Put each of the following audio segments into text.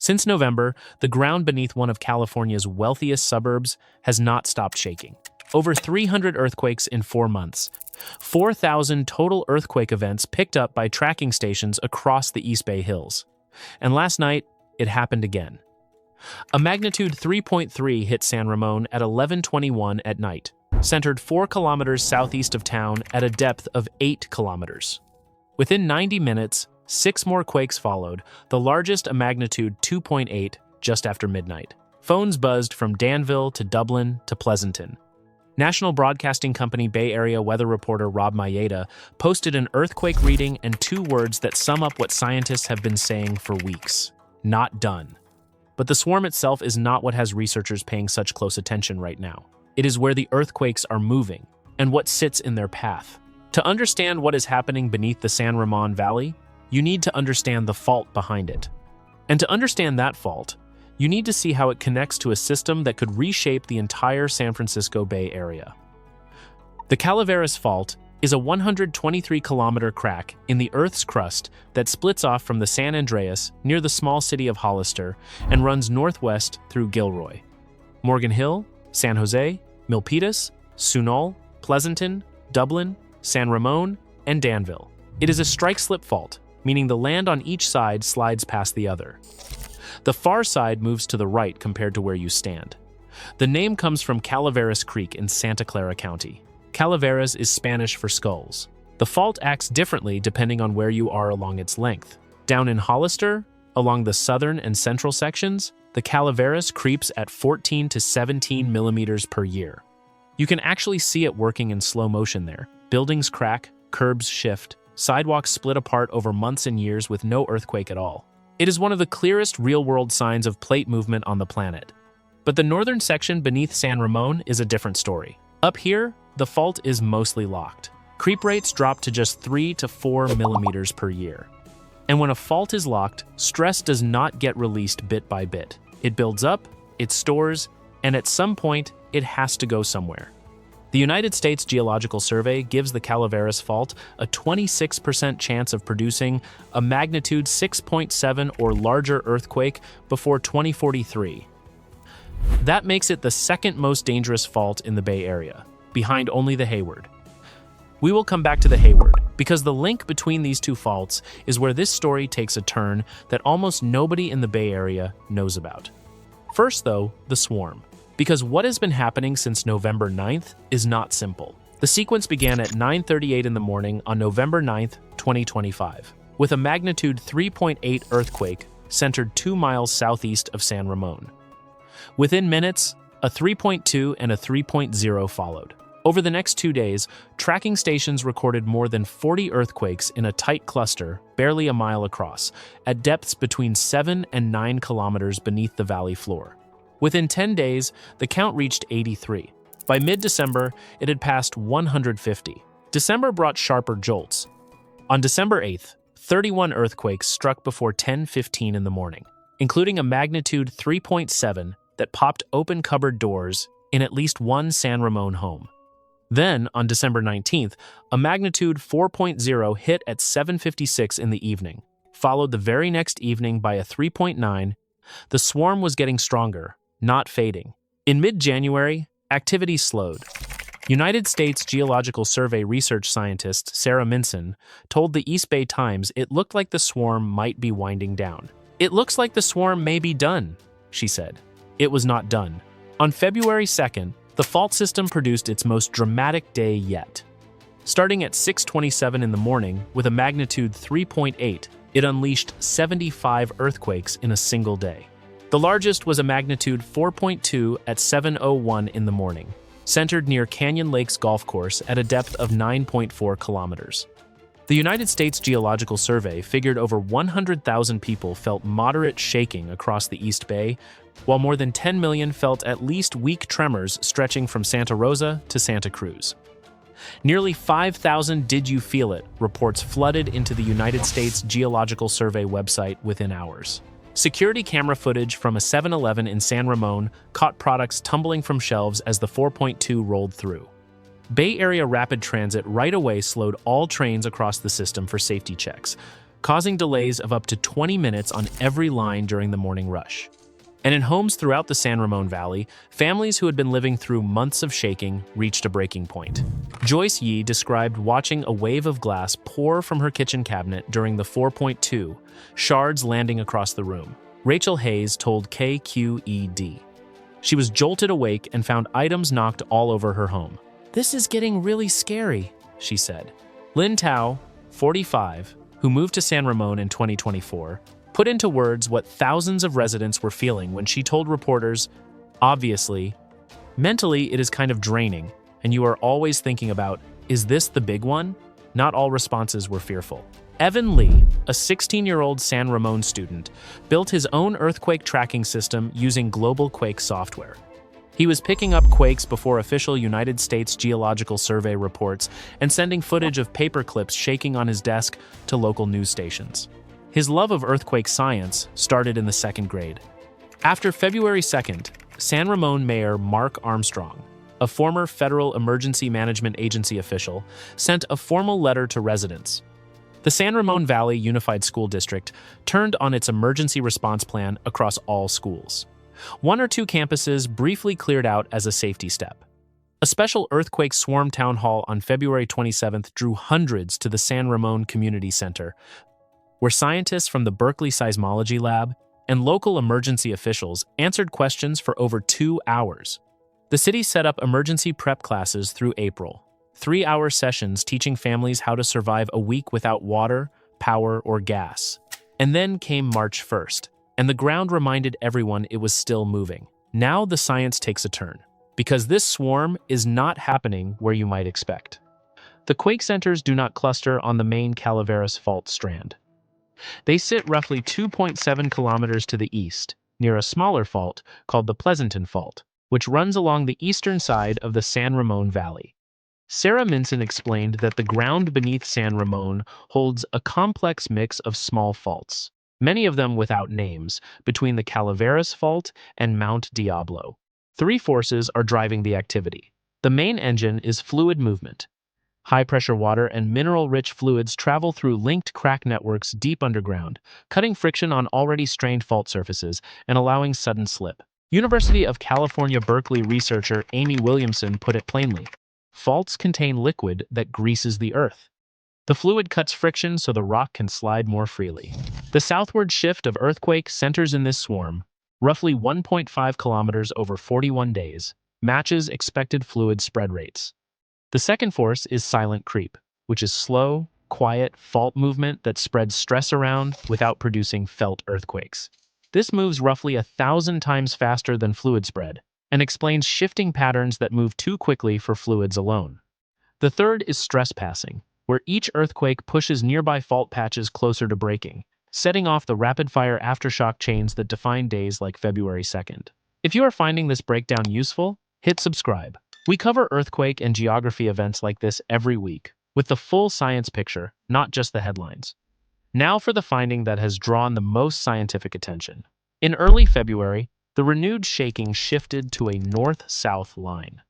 Since November, the ground beneath one of California's wealthiest suburbs has not stopped shaking. Over 300 earthquakes in 4 months. 4,000 total earthquake events picked up by tracking stations across the East Bay Hills. And last night, it happened again. A magnitude 3.3 hit San Ramon at 11:21 at night, centered 4 kilometers southeast of town at a depth of 8 kilometers. Within 90 minutes, 6 more quakes followed, the largest a magnitude 2.8 just after midnight. Phones buzzed from Danville to Dublin to Pleasanton. National Broadcasting Company Bay Area weather reporter Rob Mayeda posted an earthquake reading and 2 words that sum up what scientists have been saying for weeks: not done. But the swarm itself is not what has researchers paying such close attention right now. It is where the earthquakes are moving and what sits in their path. To understand what is happening beneath the San Ramon Valley, you need to understand the fault behind it. And to understand that fault, you need to see how it connects to a system that could reshape the entire San Francisco Bay Area. The Calaveras Fault is a 123-kilometer crack in the Earth's crust that splits off from the San Andreas near the small city of Hollister and runs northwest through Gilroy, Morgan Hill, San Jose, Milpitas, Sunol, Pleasanton, Dublin, San Ramon, and Danville. It is a strike-slip fault, meaning the land on each side slides past the other. The far side moves to the right compared to where you stand. The name comes from Calaveras Creek in Santa Clara County. Calaveras is Spanish for skulls. The fault acts differently depending on where you are along its length. Down in Hollister, along the southern and central sections, the Calaveras creeps at 14 to 17 millimeters per year. You can actually see it working in slow motion there. Buildings crack, curbs shift, sidewalks split apart over months and years with no earthquake at all. It is one of the clearest real-world signs of plate movement on the planet. But the northern section beneath San Ramon is a different story. Up here, the fault is mostly locked. Creep rates drop to just 3 to 4 millimeters per year. And when a fault is locked, stress does not get released bit by bit. It builds up, it stores, and at some point, it has to go somewhere. The United States Geological Survey gives the Calaveras Fault a 26% chance of producing a magnitude 6.7 or larger earthquake before 2043. That makes it the second most dangerous fault in the Bay Area, behind only the Hayward. We will come back to the Hayward, because the link between these 2 faults is where this story takes a turn that almost nobody in the Bay Area knows about. First, though, the swarm. Because what has been happening since November 9th is not simple. The sequence began at 9:38 in the morning on November 9th, 2025, with a magnitude 3.8 earthquake centered 2 miles southeast of San Ramon. Within minutes, a 3.2 and a 3.0 followed. Over the next 2 days, tracking stations recorded more than 40 earthquakes in a tight cluster, barely a mile across, at depths between 7 and 9 kilometers beneath the valley floor. Within 10 days, the count reached 83. By mid-December, it had passed 150. December brought sharper jolts. On December 8th, 31 earthquakes struck before 10:15 in the morning, including a magnitude 3.7 that popped open cupboard doors in at least one San Ramon home. Then, on December 19th, a magnitude 4.0 hit at 7:56 in the evening, followed the very next evening by a 3.9. The swarm was getting stronger, not fading. In mid-January, activity slowed. United States Geological Survey research scientist Sarah Minson told the East Bay Times it looked like the swarm might be winding down. "It looks like the swarm may be done," she said. It was not done. On February 2nd, the fault system produced its most dramatic day yet. Starting at 6:27 in the morning with a magnitude 3.8, it unleashed 75 earthquakes in a single day. The largest was a magnitude 4.2 at 7:01 in the morning, centered near Canyon Lakes Golf Course at a depth of 9.4 kilometers. The United States Geological Survey figured over 100,000 people felt moderate shaking across the East Bay, while more than 10 million felt at least weak tremors stretching from Santa Rosa to Santa Cruz. Nearly 5,000 "Did you feel it?" reports flooded into the United States Geological Survey website within hours. Security camera footage from a 7-Eleven in San Ramon caught products tumbling from shelves as the 4.2 rolled through. Bay Area Rapid Transit right away slowed all trains across the system for safety checks. causing delays of up to 20 minutes on every line during the morning rush. And in homes throughout the San Ramon Valley, families who had been living through months of shaking reached a breaking point. Joyce Yee described watching a wave of glass pour from her kitchen cabinet during the 4.2, shards landing across the room. Rachel Hayes told KQED. She was jolted awake and found items knocked all over her home. "This is getting really scary," she said. Lynn Tao, 45, who moved to San Ramon in 2024, put into words what thousands of residents were feeling when she told reporters, "Obviously, mentally it is kind of draining, and you are always thinking about, is this the big one?" Not all responses were fearful. Evan Lee, a 16-year-old San Ramon student, built his own earthquake tracking system using global quake software. He was picking up quakes before official United States Geological Survey reports and sending footage of paper clips shaking on his desk to local news stations. His love of earthquake science started in the second grade. After February 2nd, San Ramon Mayor Mark Armstrong, a former Federal Emergency Management Agency official, sent a formal letter to residents. The San Ramon Valley Unified School District turned on its emergency response plan across all schools. One or two campuses briefly cleared out as a safety step. A special earthquake swarm town hall on February 27th drew hundreds to the San Ramon Community Center, where scientists from the Berkeley Seismology Lab and local emergency officials answered questions for over 2 hours. The city set up emergency prep classes through April, 3-hour sessions teaching families how to survive a week without water, power, or gas. And then came March 1st, and the ground reminded everyone it was still moving. Now the science takes a turn, because this swarm is not happening where you might expect. The quake centers do not cluster on the main Calaveras Fault strand. They sit roughly 2.7 kilometers to the east, near a smaller fault called the Pleasanton Fault, which runs along the eastern side of the San Ramon Valley. Sarah Minson explained that the ground beneath San Ramon holds a complex mix of small faults, many of them without names, between the Calaveras Fault and Mount Diablo. 3 forces are driving the activity. The main engine is fluid movement. High-pressure water and mineral-rich fluids travel through linked crack networks deep underground, cutting friction on already strained fault surfaces and allowing sudden slip. University of California, Berkeley researcher Amy Williamson put it plainly: faults contain liquid that greases the earth. The fluid cuts friction so the rock can slide more freely. The southward shift of earthquake centers in this swarm, roughly 1.5 kilometers over 41 days, matches expected fluid spread rates. The second force is silent creep, which is slow, quiet fault movement that spreads stress around without producing felt earthquakes. This moves roughly 1,000 times faster than fluid spread and explains shifting patterns that move too quickly for fluids alone. The third is stress passing, where each earthquake pushes nearby fault patches closer to breaking, setting off the rapid-fire aftershock chains that define days like February 2nd. If you are finding this breakdown useful, hit subscribe. We cover earthquake and geography events like this every week, with the full science picture, not just the headlines. Now for the finding that has drawn the most scientific attention. In early February, the renewed shaking shifted to a north-south line.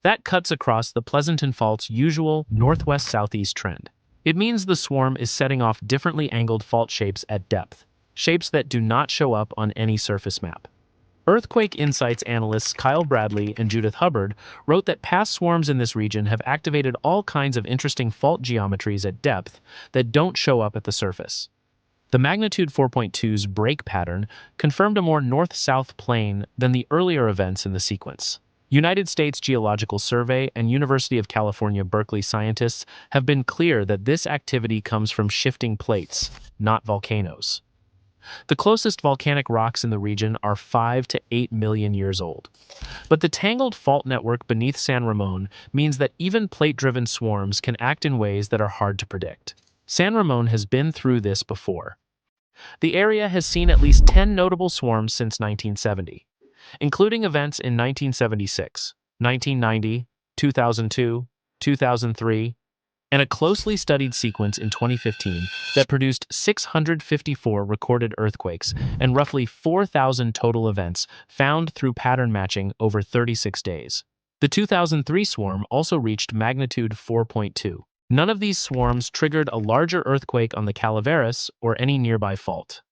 That cuts across the Pleasanton Fault's usual northwest-southeast trend. It means the swarm is setting off differently angled fault shapes at depth, shapes that do not show up on any surface map. Earthquake Insights analysts Kyle Bradley and Judith Hubbard wrote that past swarms in this region have activated all kinds of interesting fault geometries at depth that don't show up at the surface. The magnitude 4.2's break pattern confirmed a more north-south plane than the earlier events in the sequence. United States Geological Survey and University of California, Berkeley scientists have been clear that this activity comes from shifting plates, not volcanoes. The closest volcanic rocks in the region are 5 to 8 million years old. But the tangled fault network beneath San Ramon means that even plate-driven swarms can act in ways that are hard to predict. San Ramon has been through this before. The area has seen at least 10 notable swarms since 1970, including events in 1976, 1990, 2002, 2003, and a closely studied sequence in 2015 that produced 654 recorded earthquakes and roughly 4,000 total events found through pattern matching over 36 days. The 2003 swarm also reached magnitude 4.2. None of these swarms triggered a larger earthquake on the Calaveras or any nearby fault.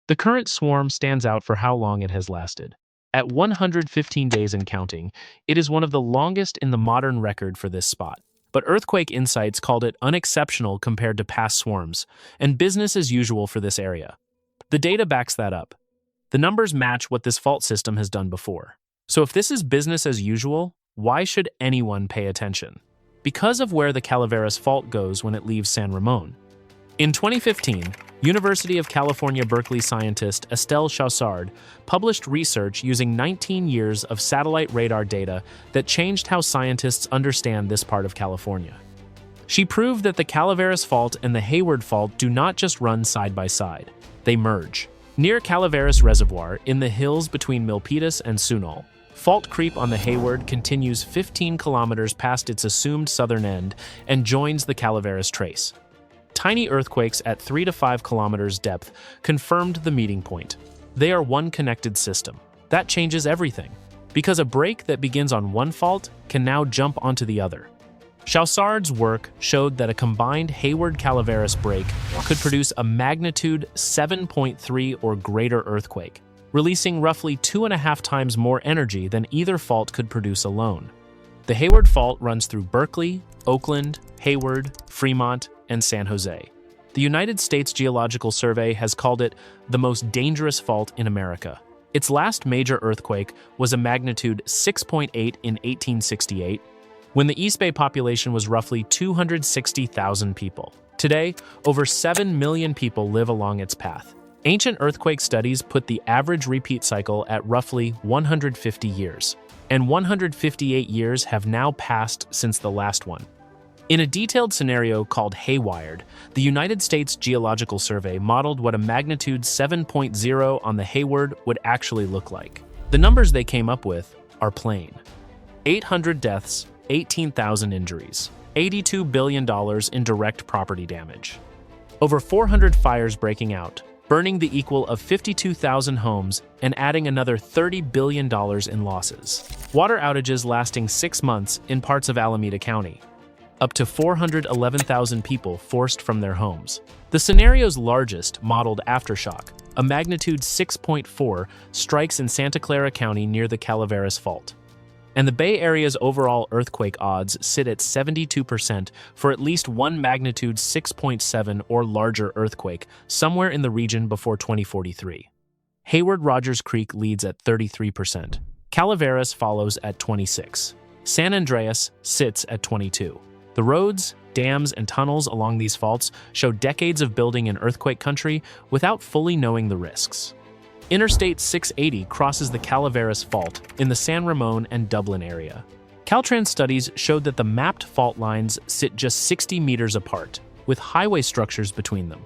The current swarm stands out for how long it has lasted. At 115 days and counting, it is one of the longest in the modern record for this spot. But Earthquake Insights called it unexceptional compared to past swarms, and business as usual for this area. The data backs that up. The numbers match what this fault system has done before. So if this is business as usual, why should anyone pay attention? Because of where the Calaveras Fault goes when it leaves San Ramon. In 2015, University of California, Berkeley scientist Estelle Chaussard published research using 19 years of satellite radar data that changed how scientists understand this part of California. She proved that the Calaveras Fault and the Hayward Fault do not just run side by side, they merge. Near Calaveras Reservoir, in the hills between Milpitas and Sunol, fault creep on the Hayward continues 15 kilometers past its assumed southern end and joins the Calaveras Trace. Tiny earthquakes at 3 to 5 kilometers depth confirmed the meeting point. They are one connected system. That changes everything, because a break that begins on one fault can now jump onto the other. Chaussard's work showed that a combined Hayward-Calaveras break could produce a magnitude 7.3 or greater earthquake, releasing roughly 2.5 times more energy than either fault could produce alone. The Hayward Fault runs through Berkeley, Oakland, Hayward, Fremont, and San Jose. The United States Geological Survey has called it the most dangerous fault in America. Its last major earthquake was a magnitude 6.8 in 1868, when the East Bay population was roughly 260,000 people. Today, over 7 million people live along its path. Ancient earthquake studies put the average repeat cycle at roughly 150 years, and 158 years have now passed since the last one. In a detailed scenario called Haywired, the United States Geological Survey modeled what a magnitude 7.0 on the Hayward would actually look like. The numbers they came up with are plain. 800 deaths, 18,000 injuries, $82 billion in direct property damage. Over 400 fires breaking out, burning the equal of 52,000 homes and adding another $30 billion in losses. Water outages lasting 6 months in parts of Alameda County. Up to 411,000 people forced from their homes. The scenario's largest, modeled aftershock, a magnitude 6.4, strikes in Santa Clara County near the Calaveras Fault. And the Bay Area's overall earthquake odds sit at 72% for at least one magnitude 6.7 or larger earthquake somewhere in the region before 2043. Hayward-Rogers Creek leads at 33%. Calaveras follows at 26%. San Andreas sits at 22%. The roads, dams, and tunnels along these faults show decades of building in earthquake country without fully knowing the risks. Interstate 680 crosses the Calaveras Fault in the San Ramon and Dublin area. Caltrans studies showed that the mapped fault lines sit just 60 meters apart, with highway structures between them.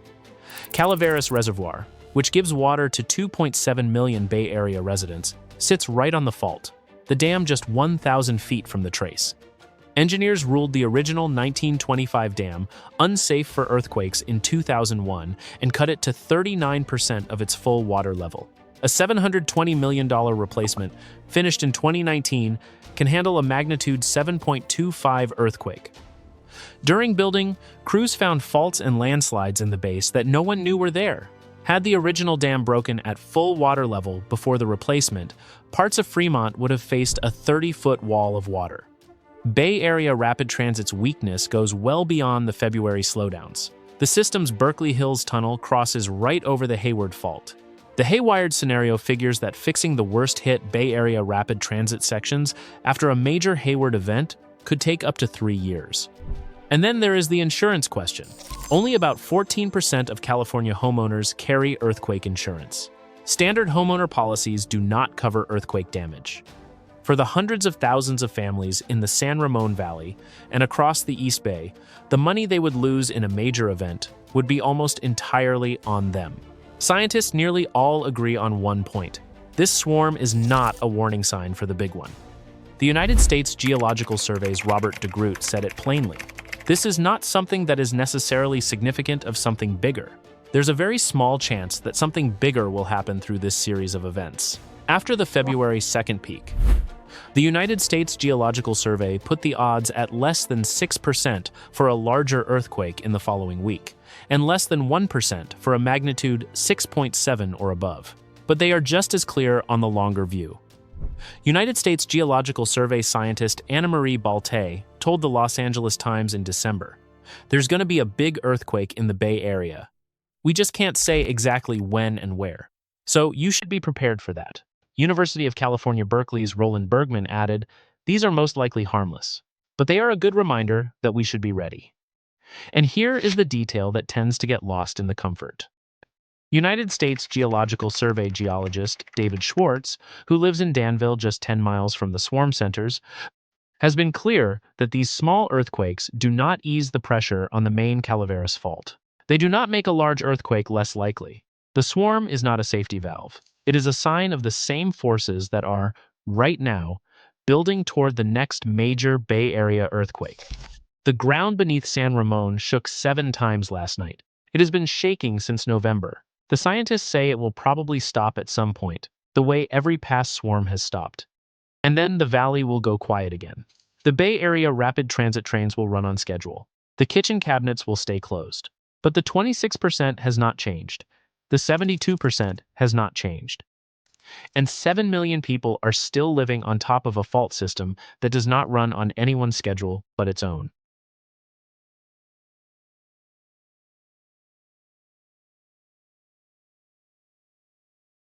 Calaveras Reservoir, which gives water to 2.7 million Bay Area residents, sits right on the fault, the dam just 1,000 feet from the trace. Engineers ruled the original 1925 dam unsafe for earthquakes in 2001 and cut it to 39% of its full water level. A $720 million replacement, finished in 2019, can handle a magnitude 7.25 earthquake. During building, crews found faults and landslides in the base that no one knew were there. Had the original dam broken at full water level before the replacement, parts of Fremont would have faced a 30-foot wall of water. Bay Area rapid transit's weakness goes well beyond the February slowdowns. The system's Berkeley Hills Tunnel crosses right over the Hayward Fault. The Haywired scenario figures that fixing the worst-hit Bay Area rapid transit sections after a major Hayward event could take up to 3 years. And then there is the insurance question. Only about 14% of California homeowners carry earthquake insurance. Standard homeowner policies do not cover earthquake damage. For the hundreds of thousands of families in the San Ramon Valley and across the East Bay, the money they would lose in a major event would be almost entirely on them. Scientists nearly all agree on one point. This swarm is not a warning sign for the big one. The United States Geological Survey's Robert DeGroot said it plainly. This is not something that is necessarily significant of something bigger. There's a very small chance that something bigger will happen through this series of events. After the February 2nd peak, The United States Geological Survey put the odds at less than 6% for a larger earthquake in the following week, and less than 1% for a magnitude 6.7 or above. But they are just as clear on the longer view. United States Geological Survey scientist Anna-Marie Balté told the Los Angeles Times in December, "There's going to be a big earthquake in the Bay Area. We just can't say exactly when and where. So you should be prepared for that." University of California, Berkeley's Roland Bergman added, "These are most likely harmless, but they are a good reminder that we should be ready." And here is the detail that tends to get lost in the comfort. United States Geological Survey geologist David Schwartz, who lives in Danville just 10 miles from the swarm centers, has been clear that these small earthquakes do not ease the pressure on the main Calaveras Fault. They do not make a large earthquake less likely. The swarm is not a safety valve. It is a sign of the same forces that are, right now, building toward the next major Bay Area earthquake. The ground beneath San Ramon shook 7 times last night. It has been shaking since November. The scientists say it will probably stop at some point, the way every past swarm has stopped. And then the valley will go quiet again. The Bay Area rapid transit trains will run on schedule. The kitchen cabinets will stay closed. But the 26% has not changed. The 72% has not changed. And 7 million people are still living on top of a fault system that does not run on anyone's schedule but its own.